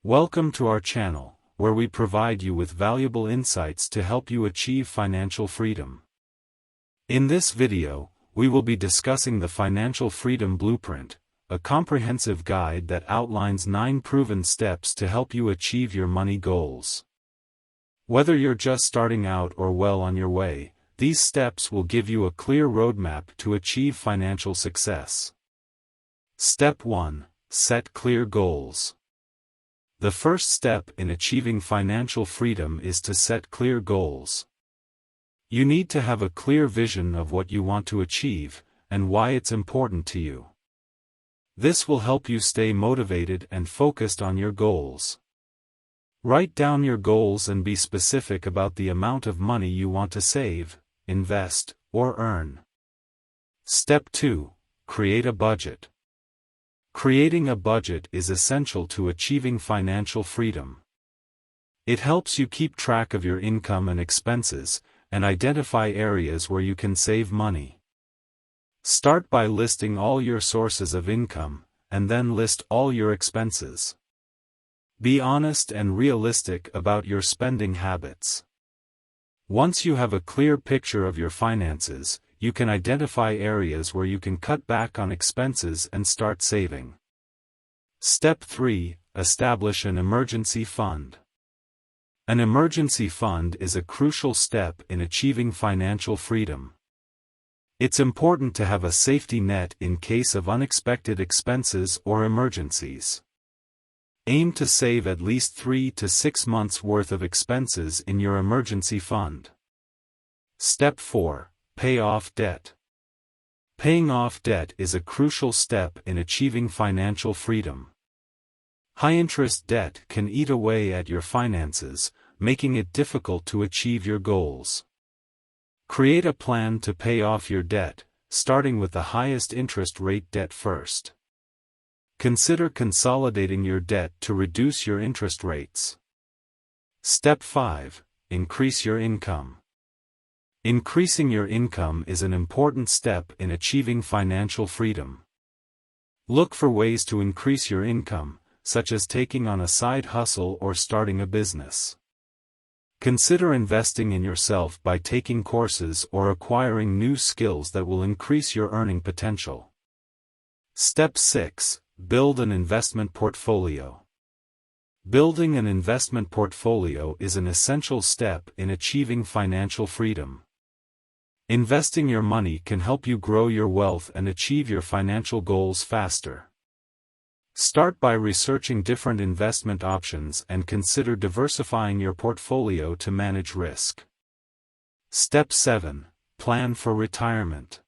Welcome to our channel, where we provide you with valuable insights to help you achieve financial freedom. In this video, we will be discussing the Financial Freedom Blueprint, a comprehensive guide that outlines 9 proven steps to help you achieve your money goals. Whether you're just starting out or well on your way, these steps will give you a clear roadmap to achieve financial success. Step 1. Set clear goals. The first step in achieving financial freedom is to set clear goals. You need to have a clear vision of what you want to achieve, and why it's important to you. This will help you stay motivated and focused on your goals. Write down your goals and be specific about the amount of money you want to save, invest, or earn. Step 2. Create a budget. Creating a budget is essential to achieving financial freedom. It helps you keep track of your income and expenses, and identify areas where you can save money. Start by listing all your sources of income, and then list all your expenses. Be honest and realistic about your spending habits. Once you have a clear picture of your finances, you can identify areas where you can cut back on expenses and start saving. Step 3. Establish an emergency fund. An emergency fund is a crucial step in achieving financial freedom. It's important to have a safety net in case of unexpected expenses or emergencies. Aim to save at least 3 to 6 months' worth of expenses in your emergency fund. Step 4. Pay off debt. Paying off debt is a crucial step in achieving financial freedom. High-interest debt can eat away at your finances, making it difficult to achieve your goals. Create a plan to pay off your debt, starting with the highest interest rate debt first. Consider consolidating your debt to reduce your interest rates. Step 5. Increase your income. Increasing your income is an important step in achieving financial freedom. Look for ways to increase your income, such as taking on a side hustle or starting a business. Consider investing in yourself by taking courses or acquiring new skills that will increase your earning potential. Step 6. Build an investment portfolio. Building an investment portfolio is an essential step in achieving financial freedom. Investing your money can help you grow your wealth and achieve your financial goals faster. Start by researching different investment options and consider diversifying your portfolio to manage risk. Step 7. Plan for retirement.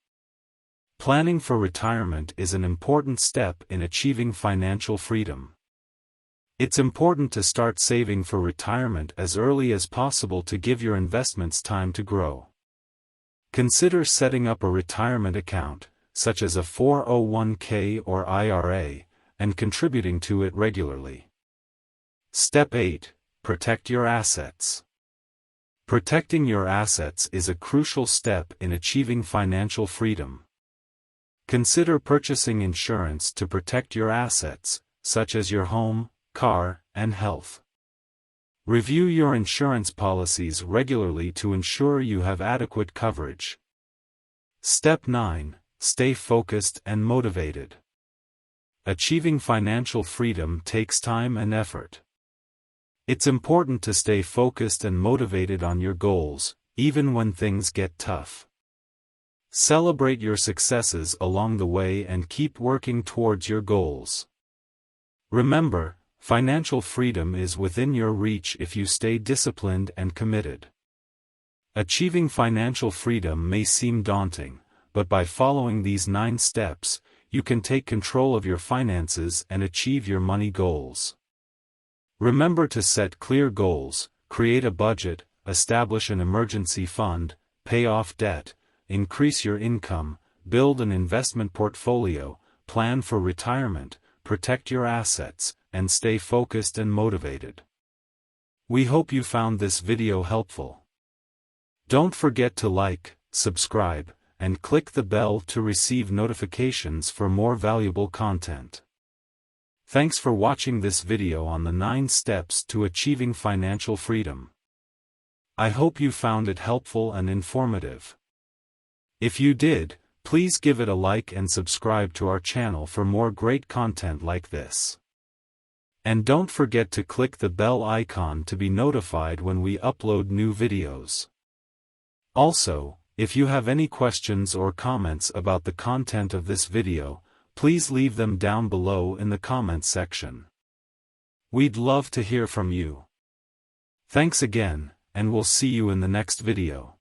Planning for retirement is an important step in achieving financial freedom. It's important to start saving for retirement as early as possible to give your investments time to grow. Consider setting up a retirement account, such as a 401k or IRA, and contributing to it regularly. Step 8. Protect your assets. Protecting your assets is a crucial step in achieving financial freedom. Consider purchasing insurance to protect your assets, such as your home, car, and health. Review your insurance policies regularly to ensure you have adequate coverage. Step 9. Stay focused and motivated. Achieving financial freedom takes time and effort. It's important to stay focused and motivated on your goals, even when things get tough. Celebrate your successes along the way and keep working towards your goals. Remember, financial freedom is within your reach if you stay disciplined and committed. Achieving financial freedom may seem daunting, but by following these 9 steps, you can take control of your finances and achieve your money goals. Remember to set clear goals, create a budget, establish an emergency fund, pay off debt, increase your income, build an investment portfolio, plan for retirement, protect your assets, and stay focused and motivated. We hope you found this video helpful. Don't forget to like, subscribe, and click the bell to receive notifications for more valuable content. Thanks for watching this video on the 9 steps to achieving financial freedom. I hope you found it helpful and informative. If you did, please give it a like and subscribe to our channel for more great content like this. And don't forget to click the bell icon to be notified when we upload new videos. Also, if you have any questions or comments about the content of this video, please leave them down below in the comments section. We'd love to hear from you. Thanks again, and we'll see you in the next video.